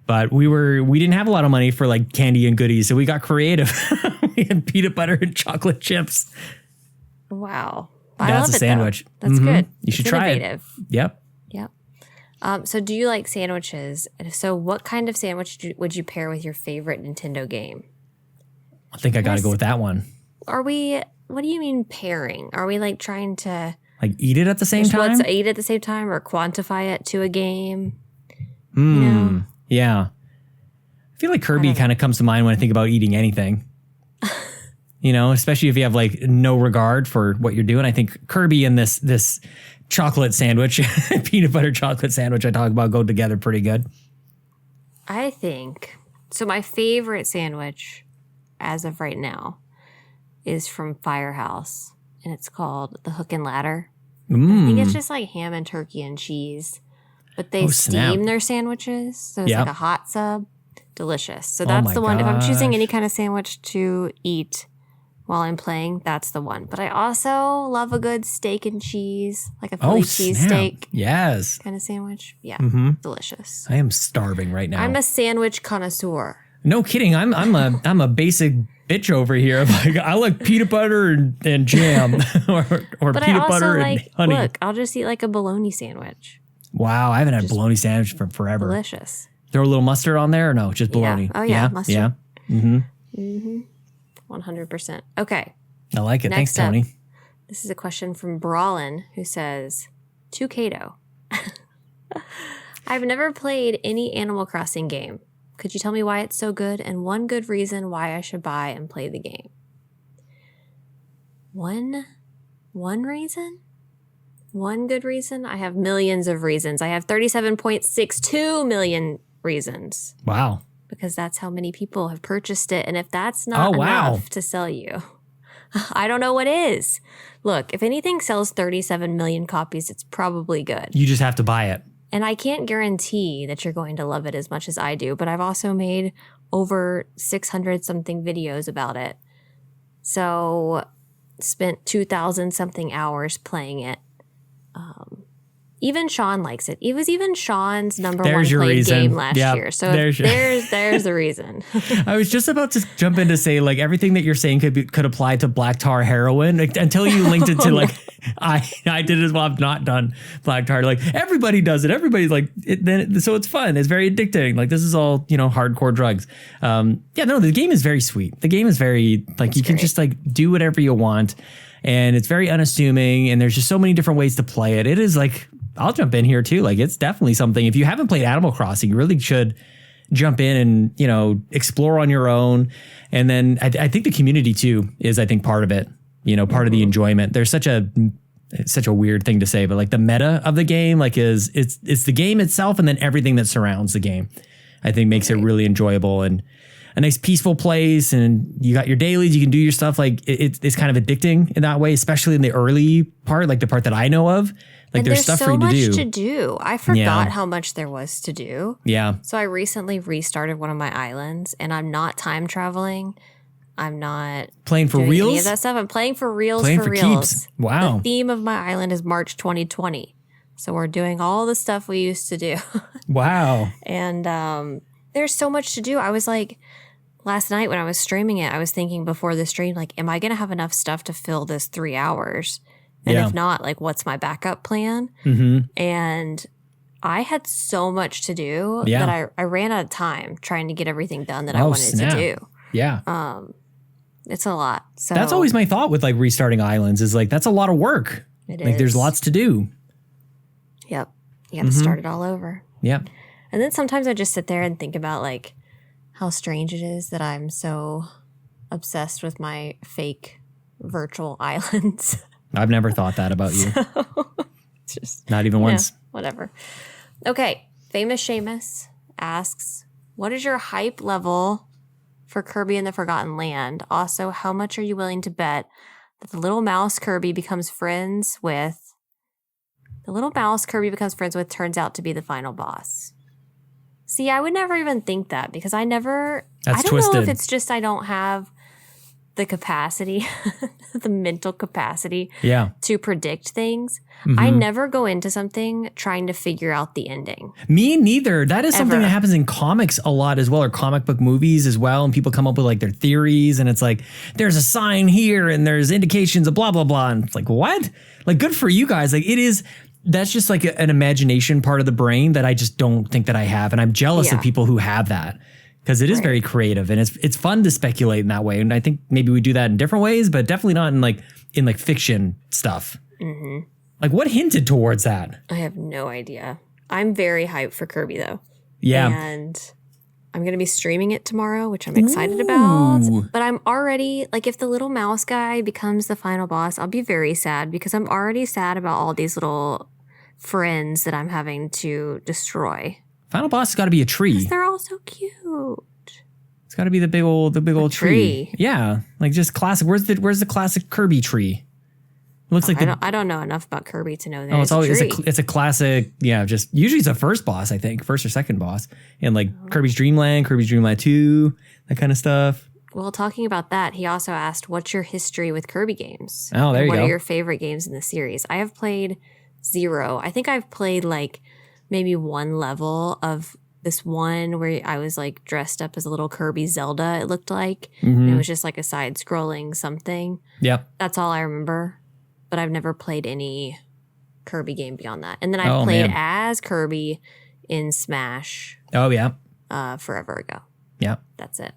[SPEAKER 1] But we didn't have a lot of money for like candy and goodies, so we got creative. We had peanut butter and chocolate chips.
[SPEAKER 2] Wow.
[SPEAKER 1] That's a sandwich.
[SPEAKER 2] Though. That's good.
[SPEAKER 1] You should try it. Yep.
[SPEAKER 2] So do you like sandwiches? And if so, what kind of sandwich would you pair with your favorite Nintendo game?
[SPEAKER 1] I think I got to go with that one.
[SPEAKER 2] What do you mean pairing? Are we like trying to
[SPEAKER 1] like eat it at the same time?
[SPEAKER 2] Eat at the same time or quantify it to a game?
[SPEAKER 1] Yeah. I feel like Kirby kind of comes to mind when I think about eating anything. Especially if you have like no regard for what you're doing. I think Kirby and this chocolate sandwich, peanut butter chocolate sandwich I talk about go together pretty good.
[SPEAKER 2] I think so. My favorite sandwich as of right now is from Firehouse, and it's called the Hook and Ladder. I think it's just like ham and turkey and cheese, but they steam their sandwiches, so it's like a hot sub. Delicious. So that's the one. If I'm choosing any kind of sandwich to eat while I'm playing, that's the one. But I also love a good steak and cheese, like a Philly cheesesteak.
[SPEAKER 1] Yes.
[SPEAKER 2] Kind of sandwich. Yeah. Delicious.
[SPEAKER 1] I am starving right now.
[SPEAKER 2] I'm a sandwich connoisseur.
[SPEAKER 1] No kidding. I'm a basic bitch over here. I like peanut butter and jam or peanut butter and honey.
[SPEAKER 2] Look, I'll just eat like a bologna sandwich.
[SPEAKER 1] Wow, I haven't had a bologna sandwich for forever.
[SPEAKER 2] Delicious.
[SPEAKER 1] Throw a little mustard on there or no? Just bologna?
[SPEAKER 2] Yeah. Oh, yeah. Mustard.
[SPEAKER 1] Yeah.
[SPEAKER 2] 100%. Okay.
[SPEAKER 1] I like it. Thanks, Tony.
[SPEAKER 2] Up, this is a question from Brawlin, who says, to Caito. I've never played any Animal Crossing game. Could you tell me why it's so good and one good reason why I should buy and play the game? One reason? One good reason? I have millions of reasons. I have 37.62 million reasons.
[SPEAKER 1] Wow.
[SPEAKER 2] Because that's how many people have purchased it. And if that's not enough to sell you, I don't know what is. Look, if anything sells 37 million copies, it's probably good.
[SPEAKER 1] You just have to buy it.
[SPEAKER 2] And I can't guarantee that you're going to love it as much as I do, but I've also made over 600 something videos about it. So spent 2,000 something hours playing it. Even Sean likes it. It was even Sean's number one played game last year. So there's the reason.
[SPEAKER 1] I was just about to jump in to say, like, everything that you're saying could apply to black tar heroin until you linked it to like, I did it as well. I've not done black tar. Like, everybody does it. Everybody's like, so it's fun. It's very addicting. Like, this is all, hardcore drugs. The game is very sweet. The game is very, like, you can just like do whatever you want. And it's very unassuming. And there's just so many different ways to play it. It is like, I'll jump in here too. Like, it's definitely something. If you haven't played Animal Crossing, you really should jump in and, explore on your own. And then I think the community too is, I think, part of it, part of the enjoyment. There's such a weird thing to say, but like the meta of the game, like it's the game itself and then everything that surrounds the game, I think makes it really enjoyable and a nice peaceful place. And you got your dailies, you can do your stuff. Like it's kind of addicting in that way, especially in the early part, like the part that I know of. Like,
[SPEAKER 2] and
[SPEAKER 1] there's stuff for you to do.
[SPEAKER 2] There's so much to do. I forgot how much there was to do.
[SPEAKER 1] Yeah.
[SPEAKER 2] So I recently restarted one of my islands, and I'm not time traveling. I'm not
[SPEAKER 1] playing for reals.
[SPEAKER 2] Any of that stuff. I'm playing for reals.
[SPEAKER 1] Playing for keeps. Wow.
[SPEAKER 2] The theme of my island is March 2020. So we're doing all the stuff we used to do.
[SPEAKER 1] Wow.
[SPEAKER 2] And there's so much to do. I was like, last night when I was streaming it, I was thinking before the stream, like, am I going to have enough stuff to fill this 3 hours? And if not, like, what's my backup plan? Mm-hmm. And I had so much to do that I ran out of time trying to get everything done that I wanted to do.
[SPEAKER 1] Yeah.
[SPEAKER 2] It's a lot. So
[SPEAKER 1] that's always my thought with like restarting islands is like, that's a lot of work. Like there's lots to do.
[SPEAKER 2] Yep. You got to start it all over.
[SPEAKER 1] Yep.
[SPEAKER 2] And then sometimes I just sit there and think about like how strange it is that I'm so obsessed with my fake virtual islands.
[SPEAKER 1] I've never thought that about you. Just not even once.
[SPEAKER 2] Whatever. Okay. Famous Seamus asks, what is your hype level for Kirby and the Forgotten Land? Also, how much are you willing to bet that the little mouse Kirby becomes friends with turns out to be the final boss? See, I would never even think that because I don't know if it's just I don't have the capacity, the mental capacity to predict things. Mm-hmm. I never go into something trying to figure out the ending.
[SPEAKER 1] Me neither. That is something that happens in comics a lot as well, or comic book movies as well. And people come up with like their theories and it's like, there's a sign here and there's indications of blah, blah, blah. And it's like, what? Like, good for you guys. Like that's just like an imagination part of the brain that I just don't think that I have. And I'm jealous of people who have that. Because it is very creative and it's fun to speculate in that way. And I think maybe we do that in different ways, but definitely not in like fiction stuff. Mm-hmm. Like what hinted towards that?
[SPEAKER 2] I have no idea. I'm very hyped for Kirby though.
[SPEAKER 1] Yeah.
[SPEAKER 2] And I'm going to be streaming it tomorrow, which I'm excited about. But I'm already, like, if the little mouse guy becomes the final boss, I'll be very sad because I'm already sad about all these little friends that I'm having to destroy.
[SPEAKER 1] Final boss has got to be a tree.
[SPEAKER 2] They're all so cute.
[SPEAKER 1] It's got to be the big old tree. Yeah, like just classic. Where's the classic Kirby tree? It looks
[SPEAKER 2] I don't know enough about Kirby to know that.
[SPEAKER 1] It's a classic. Yeah, just usually it's a first boss. I think first or second boss, and like Kirby's Dream Land, Kirby's Dream Land 2, that kind of stuff.
[SPEAKER 2] Well, talking about that, he also asked, "What's your history with Kirby games?
[SPEAKER 1] Oh, there you go.
[SPEAKER 2] What are your favorite games in the series?" I have played 0. I think I've played like maybe one level of this one where I was like dressed up as a little Kirby Zelda, it looked like. Mm-hmm. And it was just like a side-scrolling something.
[SPEAKER 1] Yep.
[SPEAKER 2] That's all I remember. But I've never played any Kirby game beyond that. And then I played as Kirby in Smash.
[SPEAKER 1] Oh, yeah.
[SPEAKER 2] forever ago.
[SPEAKER 1] Yeah.
[SPEAKER 2] That's it.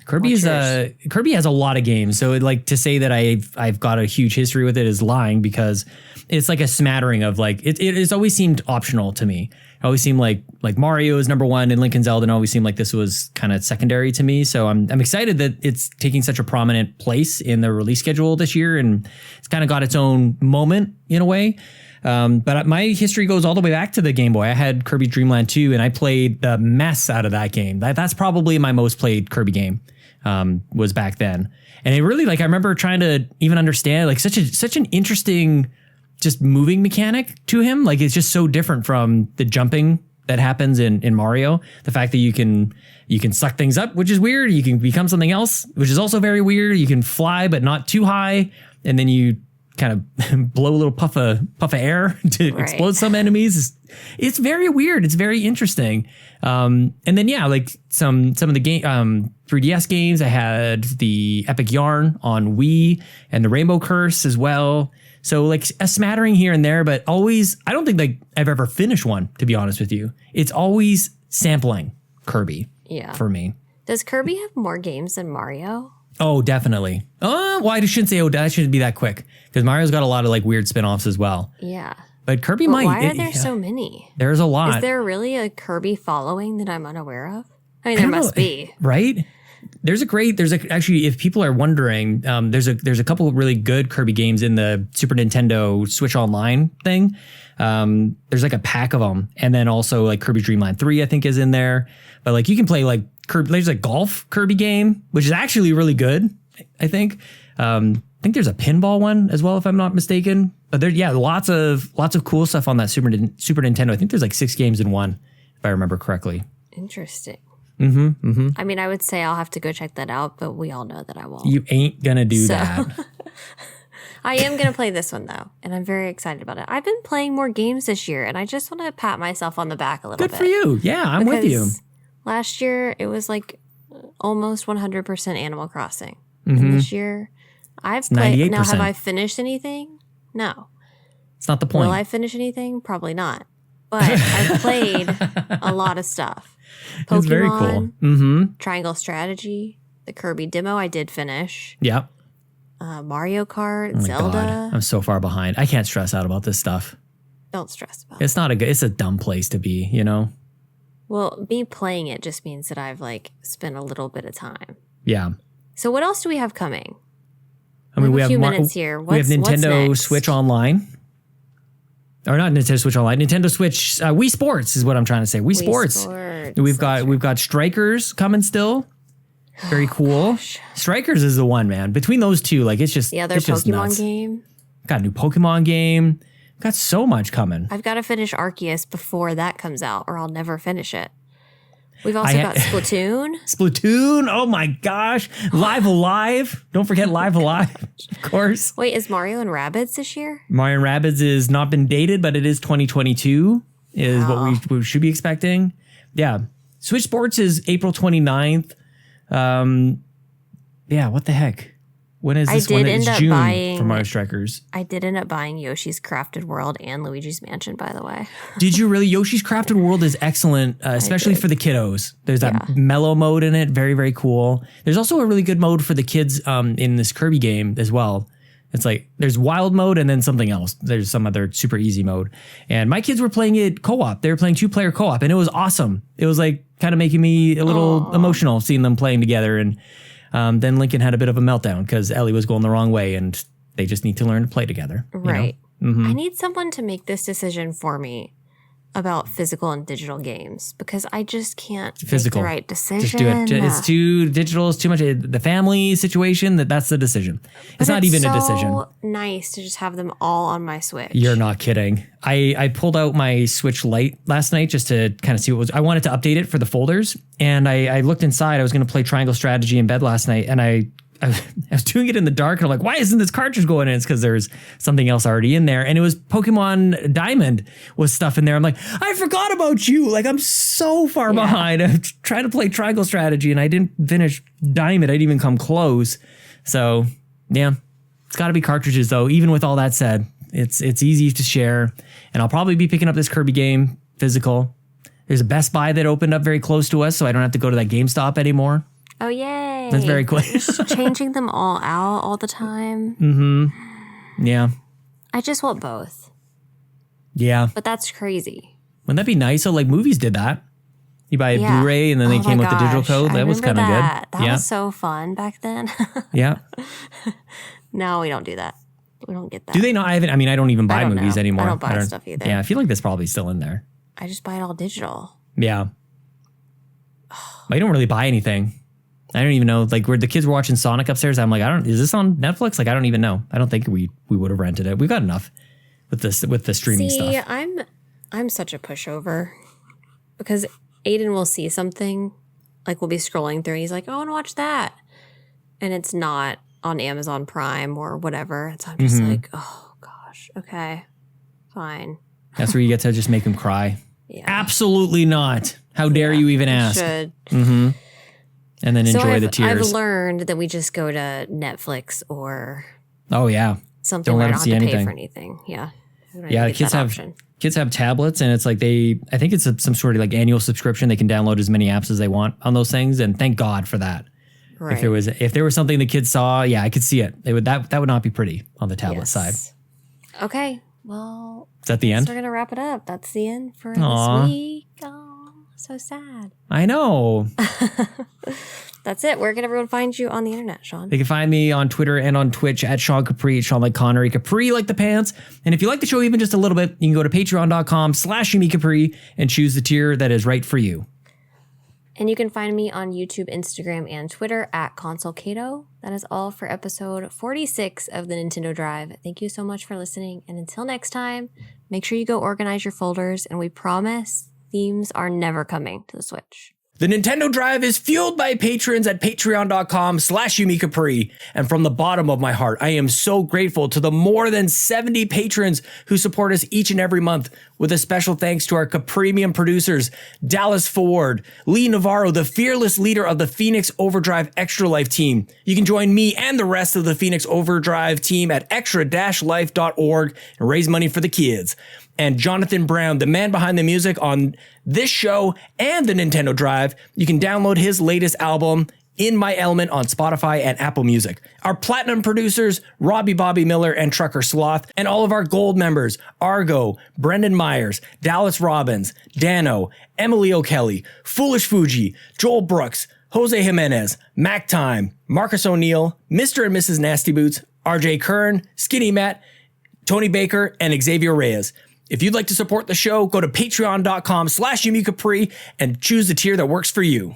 [SPEAKER 1] Kirby has a lot of games. So like to say that I've got a huge history with it is lying, because it's like a smattering of like, it's always seemed optional to me. It always seemed like Mario is number one and Link and Zelda, and always seemed like this was kind of secondary to me. So I'm excited that it's taking such a prominent place in the release schedule this year, and it's kind of got its own moment in a way. But my history goes all the way back to the Game Boy. I had Kirby Dream Land 2, and I played the mess out of that game. That's probably my most played Kirby game, was back then. And it really, like, I remember trying to even understand, like, such an interesting just moving mechanic to him. Like, it's just so different from the jumping that happens in Mario. The fact that you can suck things up, which is weird. You can become something else, which is also very weird. You can fly, but not too high. And then you kind of blow a little puff of air to explode some enemies. It's very weird. It's very interesting. And then, yeah, like some of the game, 3DS games, I had the Epic Yarn on Wii and the Rainbow Curse as well. So like a smattering here and there, but always, I don't think like I've ever finished one, to be honest with you. It's always sampling Kirby for me.
[SPEAKER 2] Does Kirby have more games than Mario?
[SPEAKER 1] Oh, definitely. Well, I shouldn't say, that shouldn't be that quick, because Mario's got a lot of like weird spin-offs as well.
[SPEAKER 2] Yeah.
[SPEAKER 1] But Kirby might.
[SPEAKER 2] Why are there so many?
[SPEAKER 1] There's a lot.
[SPEAKER 2] Is there really a Kirby following that I'm unaware of? I mean, there must be.
[SPEAKER 1] Right? Actually, if people are wondering, there's a couple of really good Kirby games in the Super Nintendo Switch Online thing. There's like a pack of them. And then also like Kirby Dream Land 3, I think, is in there. But like you can play like Kirby, there's a golf Kirby game, which is actually really good, I think. I think there's a pinball one as well, if I'm not mistaken. But there, lots of cool stuff on that Super Nintendo. I think there's like 6 games in one, if I remember correctly.
[SPEAKER 2] Interesting.
[SPEAKER 1] Mm-hmm. Mm-hmm.
[SPEAKER 2] I mean, I would say I'll have to go check that out, but we all know that I won't.
[SPEAKER 1] You ain't gonna do that.
[SPEAKER 2] I am gonna play this one though, and I'm very excited about it. I've been playing more games this year, and I just want to pat myself on the back a little bit.
[SPEAKER 1] Good for you. Yeah, I'm with you.
[SPEAKER 2] Last year it was like almost 100% Animal Crossing. Mm-hmm. And this year I've played. 98%. Now, have I finished anything? No.
[SPEAKER 1] It's not the point.
[SPEAKER 2] Will I finish anything? Probably not. But I've played a lot of stuff. Pokemon,
[SPEAKER 1] that's very cool. Mm-hmm.
[SPEAKER 2] Triangle Strategy, the Kirby demo I did finish.
[SPEAKER 1] Yep.
[SPEAKER 2] Mario Kart,
[SPEAKER 1] oh
[SPEAKER 2] Zelda.
[SPEAKER 1] God. I'm so far behind. I can't stress out about this stuff.
[SPEAKER 2] Don't stress about it.
[SPEAKER 1] It's a dumb place to be, you know?
[SPEAKER 2] Well, me playing it just means that I've like spent a little bit of time.
[SPEAKER 1] Yeah.
[SPEAKER 2] So what else do we have coming?
[SPEAKER 1] I mean, we have
[SPEAKER 2] a few minutes here.
[SPEAKER 1] We have Nintendo Switch Online. Or not Nintendo Switch Online, Nintendo Switch Wii Sports is what I'm trying to say. Wii Sports. We've got Strikers coming still. Very cool.
[SPEAKER 2] Gosh.
[SPEAKER 1] Strikers is the one, man. Between those two, like it's just
[SPEAKER 2] the other Pokemon game.
[SPEAKER 1] Got a new Pokemon game. Got so much coming.
[SPEAKER 2] I've got to finish Arceus before that comes out, or I'll never finish it. We've also got Splatoon.
[SPEAKER 1] Splatoon. Oh my gosh. Live Alive. Don't forget Live Alive, of course.
[SPEAKER 2] Wait, is Mario and Rabbids this year?
[SPEAKER 1] Mario and Rabbids is not been dated, but it is 2022 is what we should be expecting. Yeah. Switch Sports is April 29th. Yeah, what the heck? When is this one? It's June for Mario Strikers.
[SPEAKER 2] I did end up buying Yoshi's Crafted World and Luigi's Mansion, by the way.
[SPEAKER 1] Did you really? Yoshi's Crafted World is excellent, especially for the kiddos. There's that mellow mode in it. Very, very cool. There's also a really good mode for the kids in this Kirby game as well. It's like there's wild mode and then something else. There's some other super easy mode. And my kids were playing it co-op. They were playing 2-player co-op, and it was awesome. It was like kind of making me a little emotional seeing them playing together. And then Lincoln had a bit of a meltdown because Ellie was going the wrong way, and they just need to learn to play together.
[SPEAKER 2] Right.
[SPEAKER 1] You know? Mm-hmm.
[SPEAKER 2] I need someone to make this decision for me about physical and digital games, because I just can't make the right decision.
[SPEAKER 1] Just do it. It's too digital. It's too much. The family situation, that's the decision. It's not even a decision.
[SPEAKER 2] It's so nice to just have them all on my Switch.
[SPEAKER 1] You're not kidding. I pulled out my Switch Lite last night just to kind of see what was. I wanted to update it for the folders, and I looked inside. I was going to play Triangle Strategy in bed last night, and I was doing it in the dark, and I'm like, why isn't this cartridge going in? It's because there's something else already in there. And it was Pokemon Diamond was stuff in there. I'm like, I forgot about you. Like, I'm so far behind. I'm trying to play Triangle Strategy, and I didn't finish Diamond. I didn't even come close. So, yeah, it's got to be cartridges, though. Even with all that said, it's easy to share. And I'll probably be picking up this Kirby game physical. There's a Best Buy that opened up very close to us, so I don't have to go to that GameStop anymore.
[SPEAKER 2] Oh, yay.
[SPEAKER 1] That's very cool.
[SPEAKER 2] Just changing them all out all the time.
[SPEAKER 1] Mm-hmm. Yeah.
[SPEAKER 2] I just want both.
[SPEAKER 1] Yeah.
[SPEAKER 2] But that's crazy.
[SPEAKER 1] Wouldn't that be nice? So like movies did that. You buy a Blu-ray and then they came with the digital code. That was kind of good.
[SPEAKER 2] That was so fun back then.
[SPEAKER 1] Yeah.
[SPEAKER 2] No, we don't do that. We don't get that.
[SPEAKER 1] Do they not? I don't even buy movies anymore.
[SPEAKER 2] I don't buy stuff either.
[SPEAKER 1] Yeah, I feel like that's probably still in there.
[SPEAKER 2] I just buy it all digital.
[SPEAKER 1] Yeah. I don't really buy anything. I don't even know. Like where the kids were watching Sonic upstairs, I'm like, is this on Netflix? Like I don't even know. I don't think we would have rented it. We've got enough with the streaming stuff.
[SPEAKER 2] I'm such a pushover because Aiden will see something, like we'll be scrolling through and he's like, oh, I want to watch that. And it's not on Amazon Prime or whatever. So I'm just like, oh gosh, okay, fine.
[SPEAKER 1] That's where you get to just make him cry.
[SPEAKER 2] Yeah.
[SPEAKER 1] Absolutely not. How dare you even ask?
[SPEAKER 2] Should.
[SPEAKER 1] Mm-hmm. And then enjoy the tears.
[SPEAKER 2] I've learned that we just go to Netflix or something
[SPEAKER 1] Don't
[SPEAKER 2] where I
[SPEAKER 1] let
[SPEAKER 2] don't have
[SPEAKER 1] see
[SPEAKER 2] to
[SPEAKER 1] anything.
[SPEAKER 2] pay for anything. Yeah.
[SPEAKER 1] Yeah, kids have tablets, and it's like I think it's some sort of like annual subscription. They can download as many apps as they want on those things, and thank God for that.
[SPEAKER 2] Right.
[SPEAKER 1] If there was something the kids saw, yeah, I could see it. That would not be pretty on the tablet side.
[SPEAKER 2] Okay, well,
[SPEAKER 1] is that the end?
[SPEAKER 2] We're gonna wrap it up. That's the end for this week. Oh, so sad.
[SPEAKER 1] I know.
[SPEAKER 2] That's it. Where can everyone find you on the internet, Sean?
[SPEAKER 1] They can find me on Twitter and on Twitch at Sean Capri, Sean like Connery, Capri like the pants. And if you like the show even just a little bit, you can go to patreon.com/YumiCapri and choose the tier that is right for you.
[SPEAKER 2] And you can find me on YouTube, Instagram, and Twitter at Console Caito. That is all for episode 46 of the Nintendo Drive. Thank you so much for listening. And until next time, make sure you go organize your folders. And we promise themes are never coming to the Switch.
[SPEAKER 1] The Nintendo Drive is fueled by patrons at patreon.com/YumiCapri. And from the bottom of my heart, I am so grateful to the more than 70 patrons who support us each and every month, with a special thanks to our Capremium producers, Dallas Ford, Lee Navarro, the fearless leader of the Phoenix Overdrive Extra Life team. You can join me and the rest of the Phoenix Overdrive team at extra-life.org and raise money for the kids. And Jonathan Brown, the man behind the music on this show and the Nintendo Drive. You can download his latest album, In My Element, on Spotify and Apple Music. Our platinum producers, Robbie Bobby Miller and Trucker Sloth, and all of our gold members, Argo, Brendan Myers, Dallas Robbins, Dano, Emily O'Kelly, Foolish Fuji, Joel Brooks, Jose Jimenez, Mac Time, Marcus O'Neill, Mr. and Mrs. Nasty Boots, RJ Kern, Skinny Matt, Tony Baker, and Xavier Reyes. If you'd like to support the show, go to patreon.com/YumiCapri and choose the tier that works for you.